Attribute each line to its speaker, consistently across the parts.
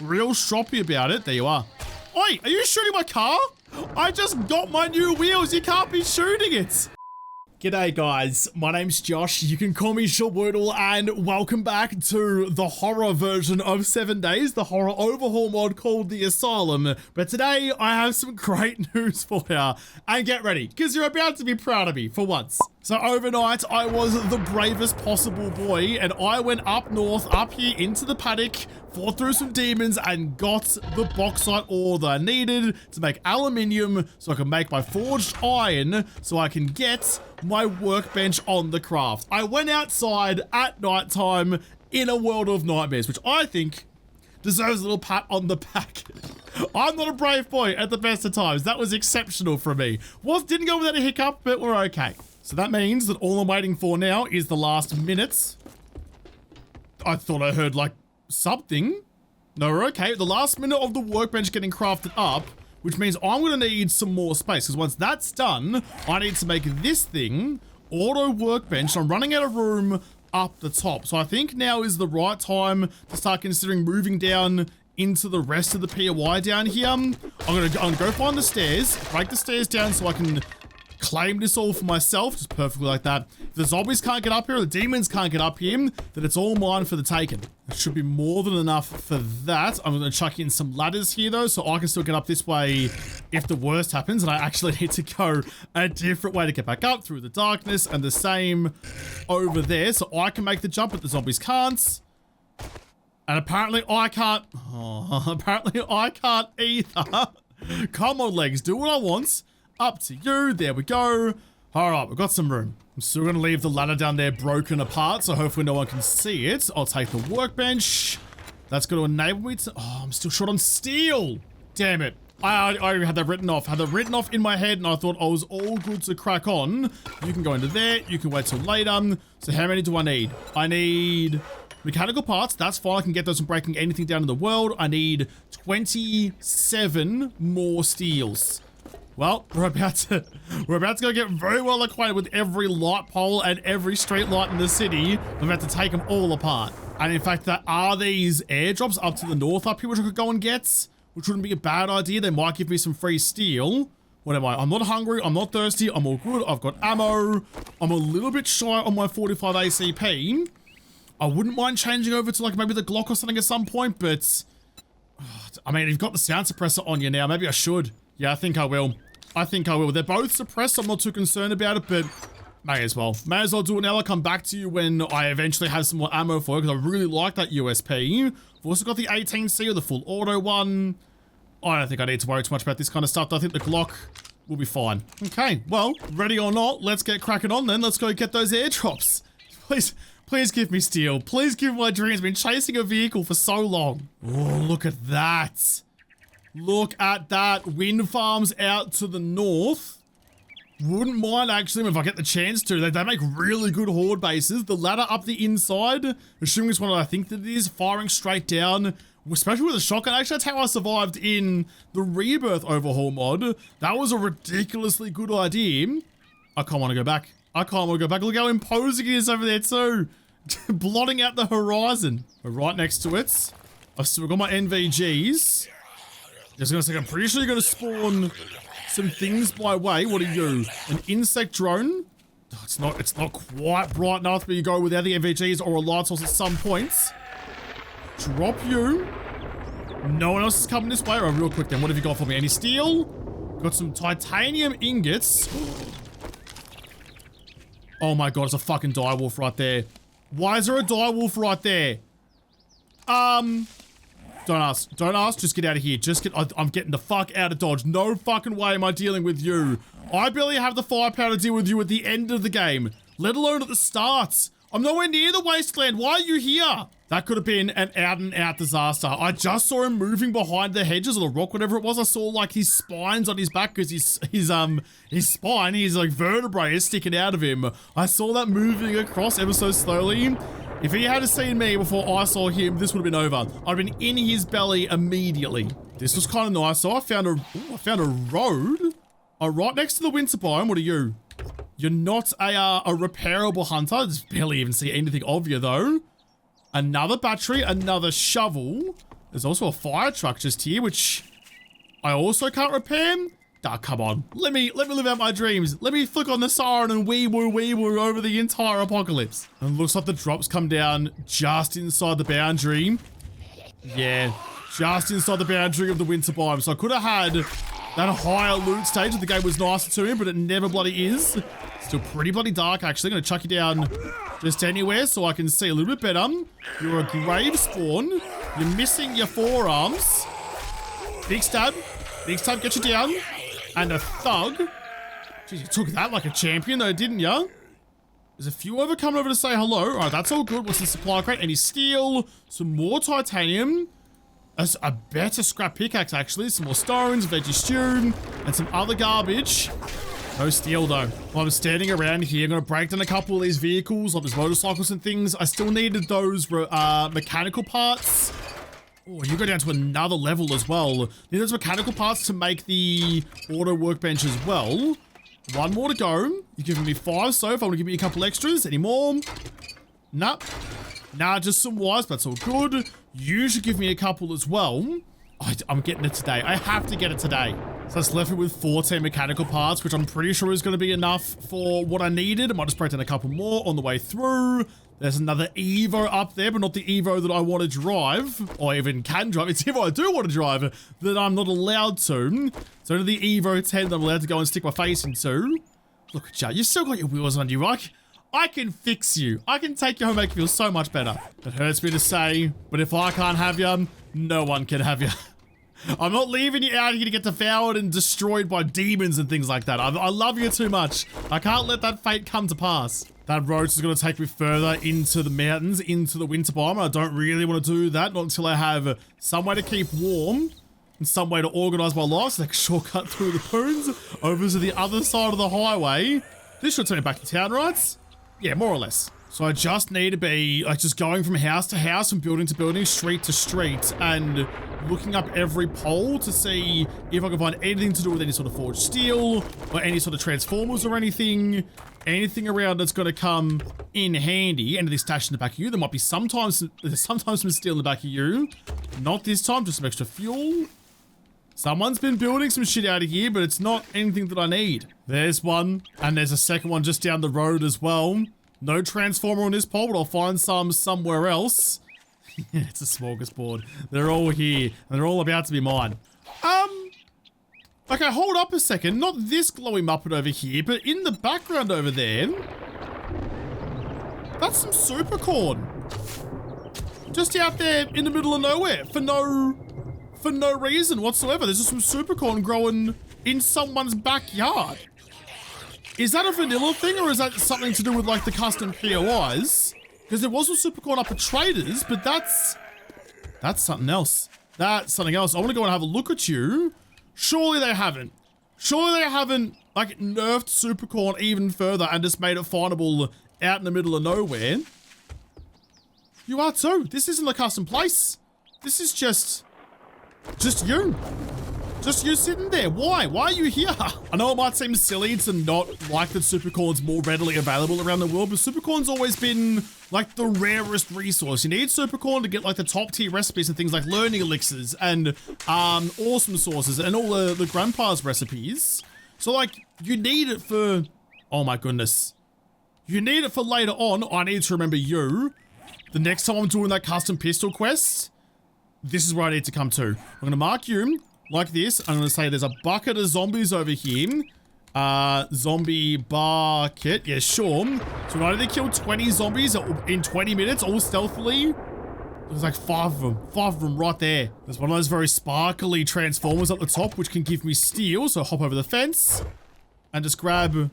Speaker 1: real stroppy about it. There you are. Oi, are you shooting my car? I just got my new wheels. You can't be shooting it. G'day guys, my name's Josh, you can call me JaWoodle, and welcome back to the horror version of 7 Days, the horror overhaul mod called The Asylum. But today, I have some great news for you, and get ready, because you're about to be proud of me, for once. So overnight, I was the bravest possible boy, and I went up north, up here into the paddock, fought through some demons, and got the bauxite ore that I needed to make aluminium so I can make my forged iron so I can get my workbench on the craft. I went outside at nighttime in a world of nightmares, which I think deserves a little pat on the back. I'm not a brave boy at the best of times. That was exceptional for me. Didn't go without a hiccup, but we're okay. So that means that all I'm waiting for now is the last minutes. I thought I heard like something. No, we're okay. The last minute of the workbench getting crafted up, which means I'm going to need some more space, because once that's done, I need to make this thing auto workbench. I'm running out of room up the top. So I think now is the right time to start considering moving down into the rest of the POI down here. I'm gonna go find the stairs, break the stairs down so I can claim this all for myself, just perfectly like that. If the zombies can't get up here, or the demons can't get up here, then it's all mine for the taking. It should be more than enough for that. I'm going to chuck in some ladders here though, so I can still get up this way if the worst happens, and I actually need to go a different way to get back up through the darkness, and the same over there, so I can make the jump, but the zombies can't. And apparently I can't. Oh, apparently I can't either. Come on, legs, do what I want. Up to you. There we go. All right, we've got some room. I'm still going to leave the ladder down there broken apart, so hopefully no one can see it. I'll take the workbench. That's going to enable me to... Oh, I'm still short on steel. Damn it. I had that written off. Had that written off in my head, and I thought I was all good to crack on. You can go into there. You can wait till later. So how many do I need? I need mechanical parts. That's fine. I can get those from breaking anything down in the world. I need 27 more steels. Well, we're about to go get very well acquainted with every light pole and every street light in the city. I'm about to take them all apart. And in fact, there are these airdrops up to the north up here, which I could go and get, which wouldn't be a bad idea. They might give me some free steel. What am I? I'm not hungry. I'm not thirsty. I'm all good. I've got ammo. I'm a little bit shy on my 45 ACP. I wouldn't mind changing over to like maybe the Glock or something at some point, but I mean, you've got the sound suppressor on you now. Maybe I should. Yeah, I think I will. I think I will. They're both suppressed, so I'm not too concerned about it, but may as well. May as well do it now. I'll come back to you when I eventually have some more ammo for it, because I really like that USP. I've also got the 18C or the full auto one. I don't think I need to worry too much about this kind of stuff. I think the Glock will be fine. Okay, well, ready or not, let's get cracking on then. Let's go get those airdrops. Please give me steel. Please give me my dreams. I've been chasing a vehicle for so long. Oh, look at that. Look at that. Wind farms out to the north. Wouldn't mind actually if I get the chance to. They make really good horde bases. The ladder up the inside, assuming it's one I think that it is, firing straight down, especially with a shotgun. Actually, that's how I survived in the Rebirth overhaul mod. That was a ridiculously good idea. I can't want to go back. I can't want to go back. Look how imposing it is over there too. Blotting out the horizon. We're right next to it. I've still got my NVGs. Just gonna say, I'm pretty sure you're gonna spawn some things my way. What are you? An insect drone? Oh, it's not quite bright enough, but you go without the NVGs or a light source at some points. Drop you. No one else is coming this way. All right, real quick then. What have you got for me? Any steel? Got some titanium ingots. Oh my god, it's a fucking direwolf right there. Why is there a direwolf right there? Don't ask. Don't ask. Just get out of here. I'm getting the fuck out of Dodge. No fucking way am I dealing with you. I barely have the firepower to deal with you at the end of the game, let alone at the start. I'm nowhere near the wasteland. Why are you here? That could have been an out-and-out disaster. I just saw him moving behind the hedges or the rock, whatever it was. I saw like his spines on his back because his spine, his like vertebrae is sticking out of him. I saw that moving across ever so slowly. If he had seen me before I saw him, this would have been over. I'd been in his belly immediately. This was kind of nice. So I found a road. Right next to the winter biome. What are you? You're not a repairable hunter. I just barely even see anything of you though. Another battery, another shovel. There's also a fire truck just here, which I also can't repair. Ah, come on. Let me live out my dreams. Let me flick on the siren and wee woo over the entire apocalypse. And looks like the drops come down just inside the boundary. Yeah, just inside the boundary of the winter biome. So I could have had that higher loot stage if the game was nicer to me, but it never bloody is. Still pretty bloody dark, actually. Gonna chuck you down just anywhere so I can see a little bit better. You're a grave spawn. You're missing your forearms. Big stab. Big stab, get you down. And a thug. Jeez, you took that like a champion though, didn't ya? There's a few over coming over to say hello. All right, that's all good. What's the supply crate? Any steel, some more titanium, a better scrap pickaxe actually, some more stones, veggie stew, and some other garbage. No steel though. While I'm standing around here, I'm gonna break down a couple of these vehicles, like these motorcycles and things. I still needed those mechanical parts. Oh, you go down to another level as well. Need those mechanical parts to make the auto workbench as well. One more to go. You're giving me 5 so far. I'm gonna give me a couple extras. Any more? Nah. Nah, just some wires, but that's all good. You should give me a couple as well. I'm getting it today. I have to get it today. So that's left me with 14 mechanical parts, which I'm pretty sure is going to be enough for what I needed. I might just break down a couple more on the way through. There's another Evo up there, but not the Evo that I want to drive, or even can drive. It's Evo I do want to drive, that I'm not allowed to. It's only the Evo 10 that I'm allowed to go and stick my face into. Look at you. You've still got your wheels on you, right? I can fix you. I can take you home and make you feel so much better. It hurts me to say, but if I can't have you, no one can have you. I'm not leaving you out here to get devoured and destroyed by demons and things like that. I love you too much. I can't let that fate come to pass. That road is going to take me further into the mountains, into the winter biome. I don't really want to do that, not until I have some way to keep warm and some way to organize my life, so I can shortcut through the poons over to the other side of the highway. This should take me back to town, right? Yeah, more or less. So I just need to be like just going from house to house and building to building, street to street, and looking up every pole to see if I can find anything to do with any sort of forged steel or any sort of transformers or anything around that's going to come in handy. And this stash in the back of you. There might be sometimes some steel in the back of you. Not this time, just some extra fuel. Someone's been building some shit out of here, but it's not anything that I need. There's one, and there's a second one just down the road as well. No transformer on this pole, but I'll find some somewhere else. It's a smorgasbord. They're all here, and they're all about to be mine. Okay, hold up a second. Not this glowy muppet over here, but in the background over there, that's some super corn. Just out there in the middle of nowhere for no reason whatsoever. There's just some super corn growing in someone's backyard. Is that a vanilla thing, or is that something to do with like the custom POIs? Because there was some super corn up at Traders, but that's something else. That's something else. I want to go and have a look at you. Surely they haven't. Surely they haven't like nerfed super corn even further and just made it findable out in the middle of nowhere. You are too. This isn't a custom place. This is just you. Just you sitting there. Why? Why are you here? I know it might seem silly to not like that supercorn's more readily available around the world, but supercorn's always been like the rarest resource. You need supercorn to get like the top tier recipes and things like learning elixirs and awesome sources and all the grandpa's recipes. So like you need it for, oh my goodness. You need it for later on. I need to remember you. The next time I'm doing that custom pistol quest, this is where I need to come to. I'm going to mark you like this. I'm going to say there's a bucket of zombies over here. Zombie bucket. Yeah, sure. So I need to kill 20 zombies in 20 minutes, all stealthily. There's like 5 of them. 5 of them right there. There's one of those very sparkly transformers at the top, which can give me steel. So hop over the fence and just grab...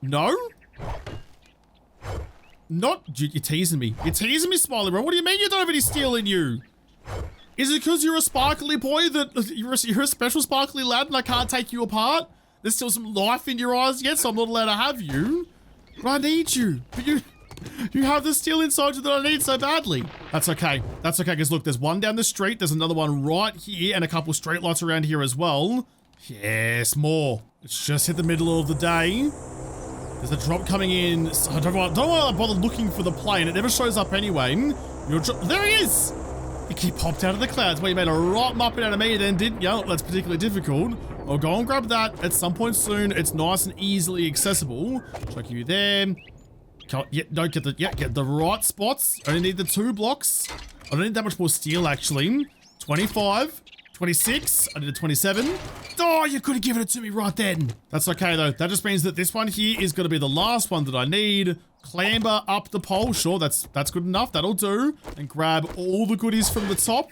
Speaker 1: No? Not... You're teasing me. You're teasing me, Smiley Bro. What do you mean you don't have any steel in you? Is it because you're a sparkly boy that you're a special sparkly lad and I can't take you apart? There's still some life in your eyes yet, so I'm not allowed to have you. But I need you. But you have the steel inside you that I need so badly. That's okay. That's okay, because look, there's one down the street. There's another one right here and a couple street lights around here as well. Yes, more. It's just hit the middle of the day. There's a drop coming in. So don't want to bother looking for the plane. It never shows up anyway. There he is. He popped out of the clouds. Well, you made a right muppet out of me then, didn't you? That's particularly difficult. I'll go and grab that at some point soon. It's nice and easily accessible. Chuck you there. Don't get the right spots. I only need the 2 blocks. I don't need that much more steel, actually. 25, 26. I need a 27. Oh, you could have given it to me right then. That's okay, though. That just means that this one here is going to be the last one that I need. Clamber up the pole. Sure, that's good enough. That'll do. And grab all the goodies from the top.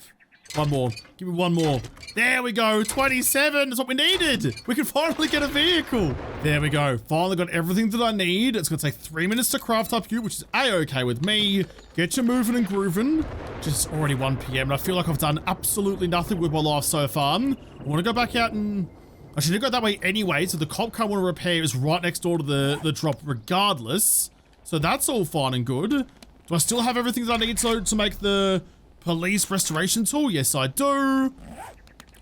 Speaker 1: One more. Give me one more. There we go. 27. That's what we needed. We can finally get a vehicle. There we go. Finally got everything that I need. It's going to take 3 minutes to craft up you, which is a-okay with me. Get you moving and grooving. Just already 1 p.m. and I feel like I've done absolutely nothing with my life so far. I want to go back out and... I should go that way anyway. So the cop car I want to repair is right next door to the drop regardless. So that's all fine and good. Do I still have everything that I need to make the police restoration tool? Yes, I do.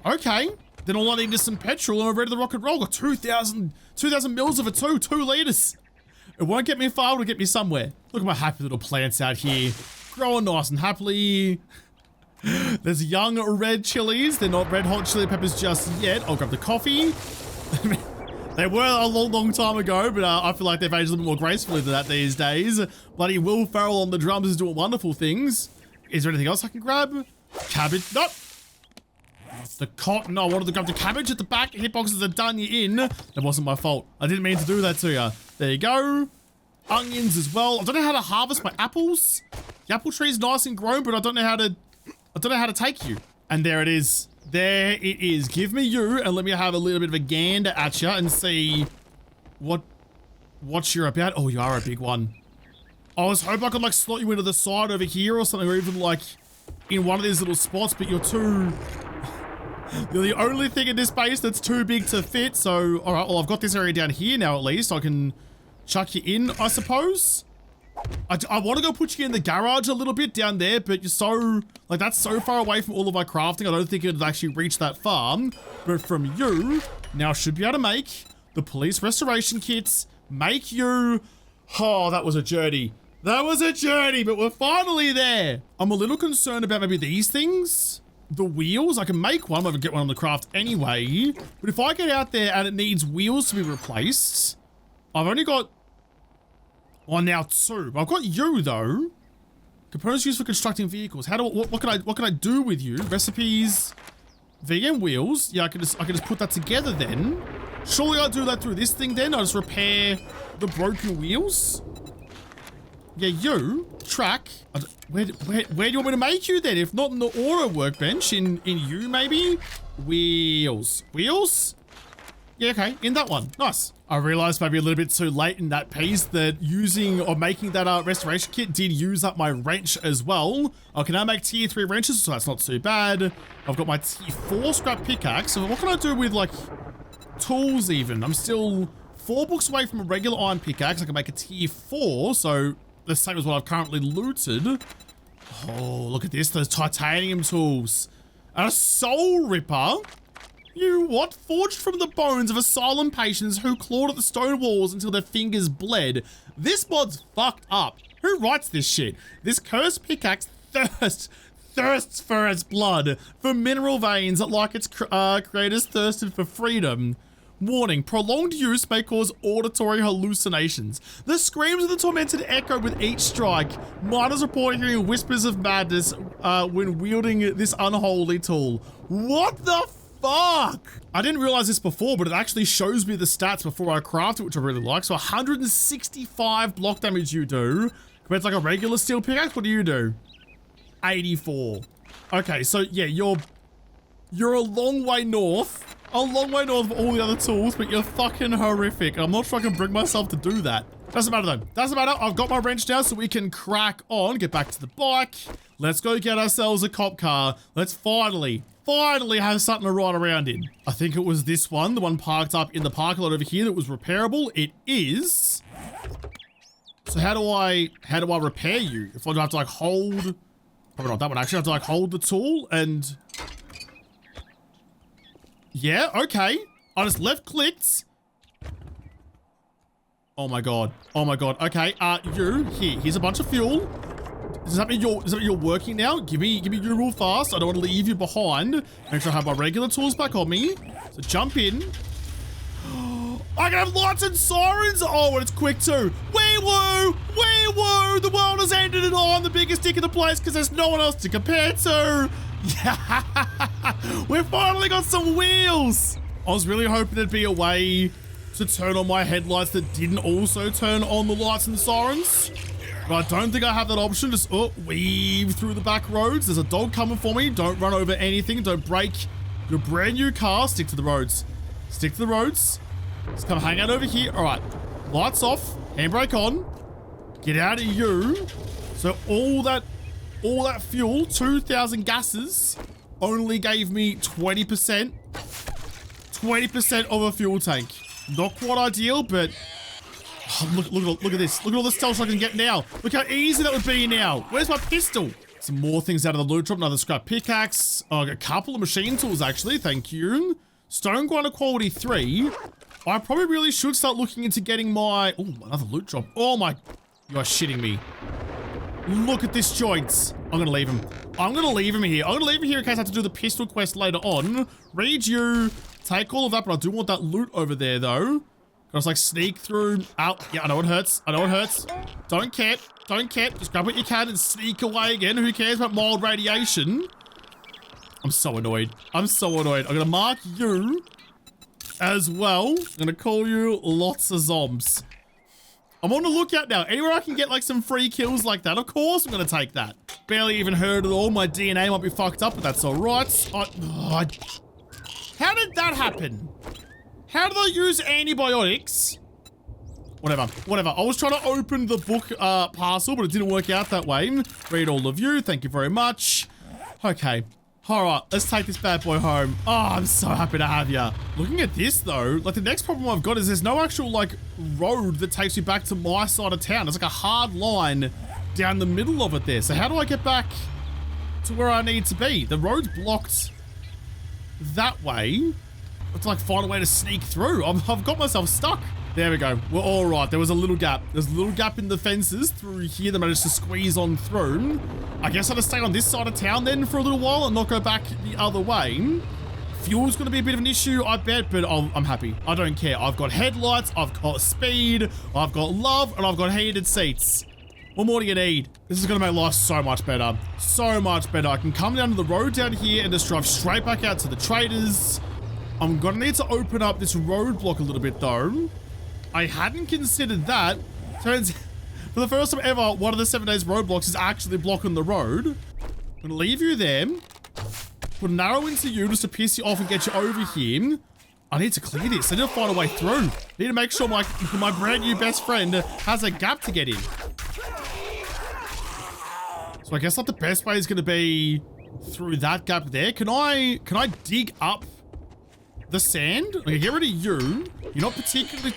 Speaker 1: Okay. Then all I need is some petrol and I'm ready to rock and roll. Got 2,000 mils of it too. 2 liters. It won't get me far, it'll get me somewhere. Look at my happy little plants out here. Growing nice and happily. There's young red chilies. They're not red hot chili peppers just yet. I'll grab the coffee. They were a long time ago, but I feel like they've aged a little bit more gracefully than that these days. Bloody Will Ferrell on the drums is doing wonderful things. Is there anything else I can grab? Cabbage. Nope. The cotton. I wanted to grab the cabbage at the back. Hitboxes are done you in. That wasn't my fault. I didn't mean to do that to you. There you go. Onions as well. I don't know how to harvest my apples. The apple tree's nice and grown, but I don't know how to take you. And there it is. There it is. Give me you and let me have a little bit of a gander at you and see what you're about. Oh, you are a big one. I was hoping I could like slot you into the side over here or something, or even like in one of these little spots, but you're the only thing in this base that's too big to fit. So, all right, well, I've got this area down here now at least. So I can chuck you in, I suppose. I want to go put you in the garage a little bit down there, but you're so, like, that's so far away from all of my crafting. I don't think it'd actually reach that far. But from you, now I should be able to make the police restoration kits, make you, oh, that was a journey. That was a journey, but we're finally there. I'm a little concerned about maybe these things. The wheels, I can make one, I'm gonna get one on the craft anyway. But if I get out there and it needs wheels to be replaced, I've only got, oh, now 2. I've got you though. Components used for constructing vehicles. How do what can I do with you? Recipes, vegan wheels. Yeah, I can just put that together then. Surely I'll do that through this thing then. I'll just repair the broken wheels. Yeah, you track. Where do you want me to make you then? If not in the auto workbench, in you maybe? Wheels. Yeah, okay, in that one. Nice. I realized maybe a little bit too late in that piece that using or making that restoration kit did use up my wrench as well. I can now make tier 3 wrenches, so that's not too bad. I've got my tier 4 scrap pickaxe. So what can I do with like tools even? I'm still 4 books away from a regular iron pickaxe. I can make a tier 4, so the same as what I've currently looted. Oh, look at this, those titanium tools. And a soul ripper. You what? Forged from the bones of asylum patients who clawed at the stone walls until their fingers bled. This mod's fucked up. Who writes this shit? This cursed pickaxe thirsts for its blood, for mineral veins like its creators thirsted for freedom. Warning, prolonged use may cause auditory hallucinations. The screams of the tormented echo with each strike. Miners report hearing whispers of madness when wielding this unholy tool. What the fuck? I didn't realize this before, but it actually shows me the stats before I craft it, which I really like. So 165 block damage you do. Compared to like a regular steel pickaxe, what do you do? 84. Okay, so yeah, you're a long way north. A long way north of all the other tools, but you're fucking horrific. I'm not sure I can bring myself to do that. Doesn't matter though. Doesn't matter. I've got my wrench now, so we can crack on. Get back to the bike. Let's go get ourselves a cop car. Let's finally have something to ride around in. I think it was this one, the one parked up in the parking lot over here that was repairable. It is. So how do I repair you? If I have to like hold, probably not that one actually. I have to like hold the tool and. Yeah, okay. I just left clicked. Oh my god. Oh my god. Okay, here's a bunch of fuel. Does that mean you're working now? Give me you real fast. I don't want to leave you behind. Make sure I have my regular tools back on me. So jump in. I can have lights and sirens. Oh, and it's quick too. Wee woo! Wee woo! The world has ended and I'm the biggest dick in the place because there's no one else to compare to. Yeah! We've finally got some wheels. I was really hoping there'd be a way to turn on my headlights that didn't also turn on the lights and sirens. But I don't think I have that option. Just weave through the back roads. There's a dog coming for me. Don't run over anything. Don't break your brand new car. Stick to the roads. Stick to the roads. Just come hang out over here. All right. Lights off. Handbrake on. Get out of you. So all that fuel, 2,000 gases, only gave me 20%. 20% of a fuel tank. Not quite ideal, but look at this. Look at all the stealth I can get now. Look how easy that would be now. Where's my pistol? Some more things out of the loot drop. Another scrap pickaxe. A couple of machine tools, actually. Thank you. Stone grinder quality 3. I probably really should start looking into getting my... Oh, another loot drop. Oh my... You are shitting me. Look at this joint. I'm going to leave him. I'm going to leave him here. I'm going to leave him here in case I have to do the pistol quest later on. Read you. Take all of that, but I do want that loot over there, though. Just like sneak through. Out. Yeah, I know it hurts. I know it hurts. Don't care. Don't care. Just grab what you can and sneak away again. Who cares about mild radiation? I'm so annoyed. I'm so annoyed. I'm going to mark you as well. I'm going to call you lots of zombs. I'm on the lookout now. Anywhere I can get like some free kills like that, of course I'm going to take that. Barely even heard it all. My DNA might be fucked up, but that's all right. How did that happen? How did I use antibiotics? Whatever. I was trying to open the book parcel, but it didn't work out that way. Read all of you. Thank you very much. Okay. All right, let's take this bad boy home. Oh, I'm so happy to have you. Looking at this though, like the next problem I've got is there's no actual like road that takes you back to my side of town. There's like a hard line down the middle of it there. So how do I get back to where I need to be? The road's blocked that way. I have to like find a way to sneak through. I've got myself stuck. There we go. We're all right. There was a little gap. There's a little gap in the fences through here that managed to squeeze on through. I guess I'll just stay on this side of town then for a little while and not go back the other way. Fuel's going to be a bit of an issue, I bet, but I'm happy. I don't care. I've got headlights, I've got speed, I've got love, and I've got heated seats. What more do you need? This is going to make life so much better. So much better. I can come down to the road down here and just drive straight back out to the traders. I'm going to need to open up this roadblock a little bit though. I hadn't considered that. Turns for the first time ever, one of the 7 days roadblocks is actually blocking the road. I'm gonna leave you there. Put an arrow into you just to piss you off and get you over here. I need to clear this. I need to find a way through. I need to make sure my brand new best friend has a gap to get in. So I guess like the best way is gonna be through that gap there. Can I dig up the sand? Okay, get rid of you. You're not particularly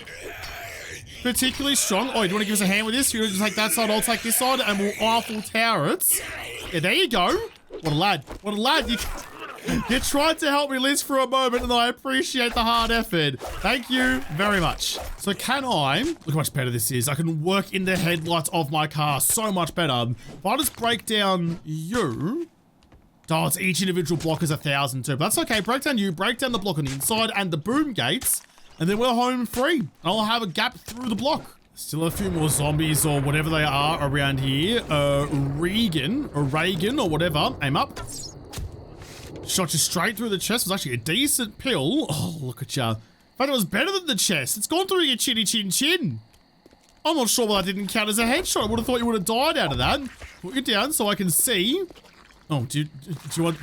Speaker 1: strong. Oh, do you want to give us a hand with this? You want to take that side, I'll take this side, and we'll Eiffel Tower it. Yeah, there you go. What a lad. What a lad. You tried to help me, Liz, for a moment, and I appreciate the hard effort. Thank you very much. So can I... Look how much better this is. I can work in the headlights of my car so much better. If I just break down you... Oh, it's each individual block is 1,000 too. But that's okay. Break down you, break down the block on the inside and the boom gates. And then we're home free. And I'll have a gap through the block. Still a few more zombies or whatever they are around here. Regan or whatever. Aim up. Shot you straight through the chest. It was actually a decent pill. Oh, look at ya. In fact, it was better than the chest. It's gone through your chinny chin chin. I'm not sure why that didn't count as a headshot. I would have thought you would have died out of that. Put you down so I can see. Oh, do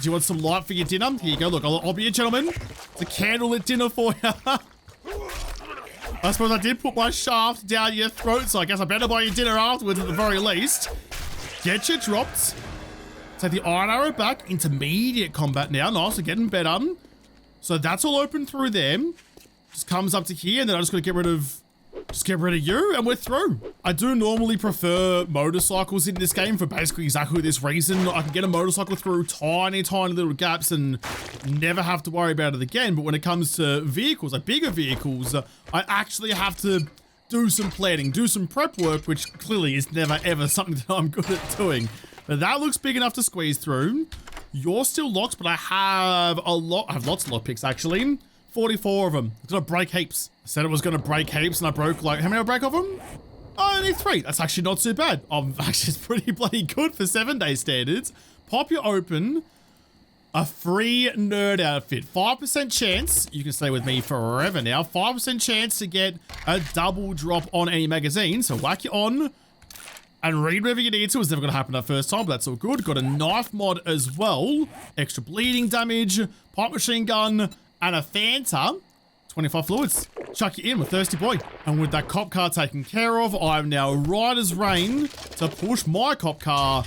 Speaker 1: you want some light for your dinner? Here you go. Look, I'll be a gentleman. It's a candlelit dinner for you. I suppose I did put my shaft down your throat, so I guess I better buy you dinner afterwards at the very least. Get you dropped. Take the iron arrow back. Intermediate combat now. Nice, we're getting better. So that's all open through there. Just comes up to here, and then I just gotta get rid of you, and we're through. I do normally prefer motorcycles in this game for basically exactly this reason. I can get a motorcycle through tiny little gaps and never have to worry about it again. But when it comes to vehicles, like bigger vehicles, I actually have to do some planning, do some prep work, which clearly is never ever something that I'm good at doing. But that looks big enough to squeeze through. You're still locked, but I have lots of lockpicks, actually. 44 of them. It's gonna break heaps. I said it was gonna break heaps, and I broke, like, how many did I break of them? Oh, only 3. That's actually not too bad. Actually, it's pretty bloody good for 7-day standards. Pop you open. A free nerd outfit. 5% chance, you can stay with me forever now, 5% chance to get a double drop on any magazine. So whack you on and read whatever you need to. It's never going to happen that first time, but that's all good. Got a knife mod as well. Extra bleeding damage, pipe machine gun, and a Fanta. 25 fluids. Chuck you in with Thirsty Boy. And with that cop car taken care of, I am now right as rain to push my cop car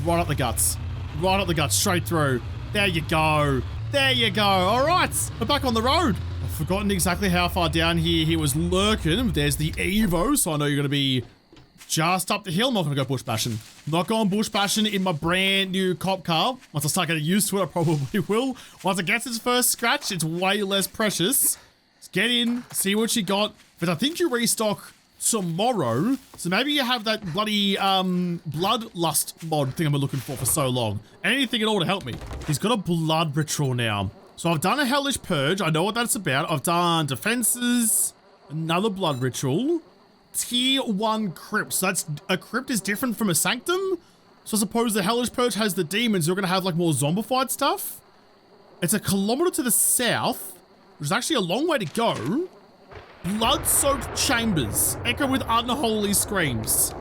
Speaker 1: right up the guts. Right up the guts, straight through. There you go. There you go. All right, we're back on the road. I've forgotten exactly how far down here he was lurking. There's the Evo, so I know you're going to be just up the hill. I'm not going to go bush bashing. Not going bush bashing in my brand new cop car. Once I start getting used to it, I probably will. Once it gets its first scratch, it's way less precious. Just get in, see what you got. But I think you restock tomorrow, so maybe you have that bloody bloodlust mod thing I've been looking for so long. Anything at all to help me. He's got a blood ritual now, so I've done a hellish purge. I know what that's about. I've done defenses, another blood ritual, tier 1 crypt. So that's a crypt is different from a sanctum, so I suppose the hellish purge has the demons. You're gonna have like more zombified stuff. It's a kilometer to the south, which is actually a long way to go. Blood-soaked chambers echo with unholy screams.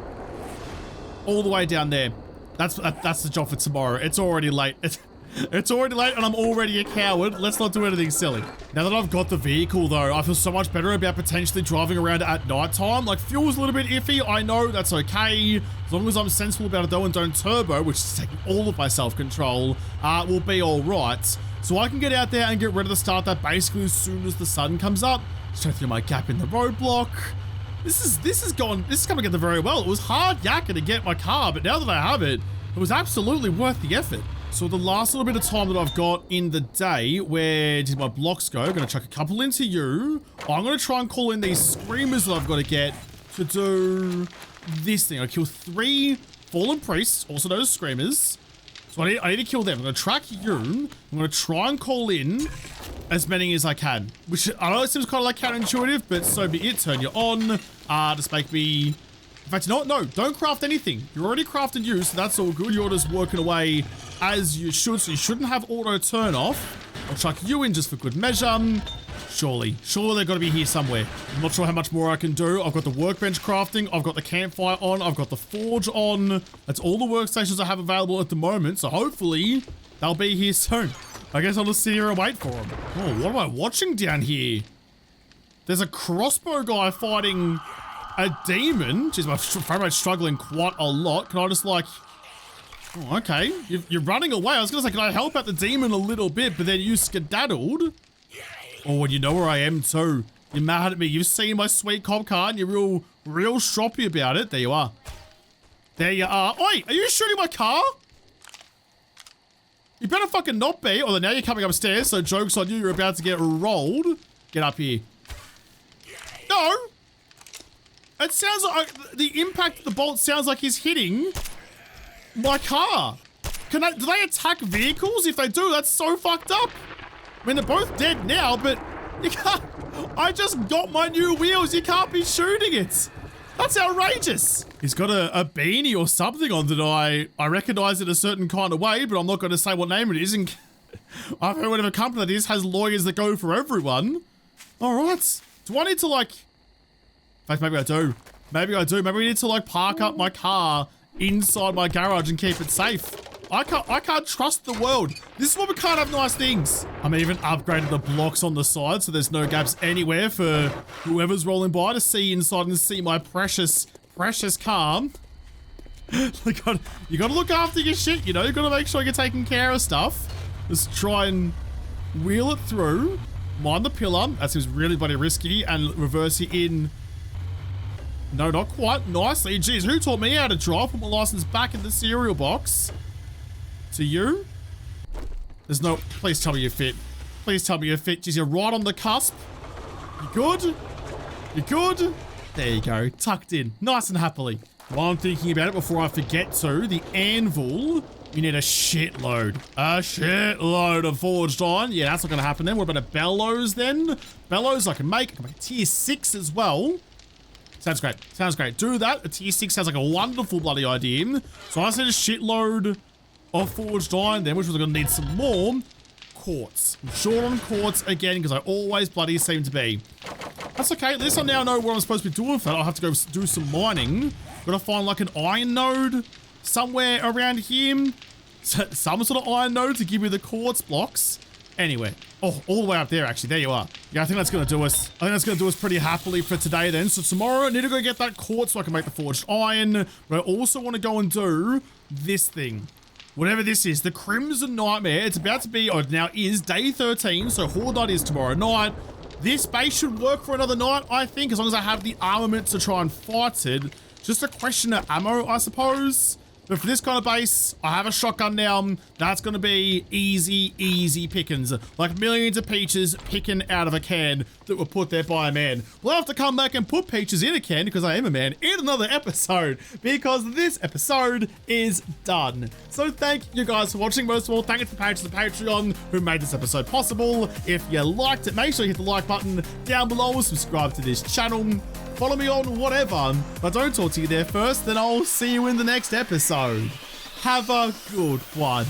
Speaker 1: All the way down there. That's the job for tomorrow. It's already late. It's already late and I'm already a coward. Let's not do anything silly. Now that I've got the vehicle though, I feel so much better about potentially driving around at night time. Like, fuel's a little bit iffy. I know, that's okay. As long as I'm sensible about it though and don't turbo, which is taking all of my self-control, will be all right. So I can get out there and get rid of the start that basically as soon as the sun comes up. Straight through my gap in the roadblock. This is coming together very well. It was hard yakking to get my car, but now that I have it, it was absolutely worth the effort. So the last little bit of time that I've got in the day, where did my blocks go? I'm gonna chuck a couple into you. I'm gonna try and call in these screamers that I've got to get to do this thing. I kill 3 fallen priests, also known as screamers. So I need to kill them. I'm gonna track you. I'm gonna try and call in as many as I can, which I know it seems kind of like counterintuitive, but so be it. Turn you on. Just make me. In fact, no, don't craft anything. You're already crafting you, so that's all good. You're just working away as you should, so you shouldn't have auto turn off. I'll chuck you in just for good measure. Surely they've got to be here somewhere. I'm not sure how much more I can do. I've got the workbench crafting. I've got the campfire on. I've got the forge on. That's all the workstations I have available at the moment, so hopefully they'll be here soon. I guess I'll just sit here and wait for them. Oh, what am I watching down here? There's a crossbow guy fighting a demon. Jeez, my frame rate's struggling quite a lot. Can I just like... Oh, okay. You're running away. I was going to say, can I help out the demon a little bit? But then you skedaddled. Oh, and you know where I am too. You're mad at me. You've seen my sweet cop car and you're real stroppy about it. There you are. There you are. Oi, are you shooting my car? You better fucking not be, although now you're coming upstairs, so joke's on you, you're about to get rolled. Get up here. No! It sounds like, the impact of the bolt sounds like he's hitting my car. Do they attack vehicles? If they do, that's so fucked up. I mean, they're both dead now, but you can't, I just got my new wheels, you can't be shooting it. That's outrageous. He's got a beanie or something on that I recognize it a certain kind of way, but I'm not going to say what name it is. And I've heard whatever company that is has lawyers that go for everyone. All right. Do I need to like... In fact, maybe I do. Maybe I do. Maybe we need to like park up my car inside my garage and keep it safe. I can't trust the world. This is why we can't have nice things. I'm even upgraded the blocks on the side so there's no gaps anywhere for whoever's rolling by to see inside and see my precious car. You gotta look after your shit, you know? You gotta make sure you're taking care of stuff. Just try and wheel it through. Mind the pillar. That seems really bloody risky. And reverse it in. No, not quite. Nicely. Jeez, who taught me how to drive? Put my license back in the cereal box. To you? There's no... Please tell me you're fit. Please tell me you're fit. Jeez, you're right on the cusp. You good? You good? There you go. Tucked in. Nice and happily. while I'm thinking about it before I forget to, the anvil, you need a shitload. A shitload of forged iron. Yeah, that's not going to happen then. What about a bellows then? Bellows I can make. I can make a tier 6 as well. Sounds great. Sounds great. Do that. A tier 6 sounds like a wonderful bloody idea. So I said a shitload of forged iron then, which was going to need some more quartz. I'm short on quartz again because I always bloody seem to be. That's okay. At least I now know what I'm supposed to be doing with that. I'll have to go do some mining. Gotta find like an iron node somewhere around here. Some sort of iron node to give me the quartz blocks. Anyway. Oh, all the way up there, actually. There you are. Yeah, I think that's going to do us. I think that's going to do us pretty happily for today then. So tomorrow, I need to go get that quartz so I can make the forged iron. But I also want to go and do this thing. Whatever this is, the Crimson Nightmare. It's about to be, or now is, day 13. So Horde night is tomorrow night. This base should work for another night, I think, as long as I have the armament to try and fight it. Just a question of ammo, I suppose. But for this kind of base, I have a shotgun now. That's going to be easy, easy pickings. Like millions of peaches picking out of a can that were put there by a man. We'll have to come back and put peaches in a can, because I am a man, in another episode. Because this episode is done. So thank you guys for watching. Most of all, thank you to the patrons of Patreon who made this episode possible. If you liked it, make sure you hit the like button down below. Subscribe to this channel. Follow me on whatever. If I don't talk to you there first, then I'll see you in the next episode. Have a good one.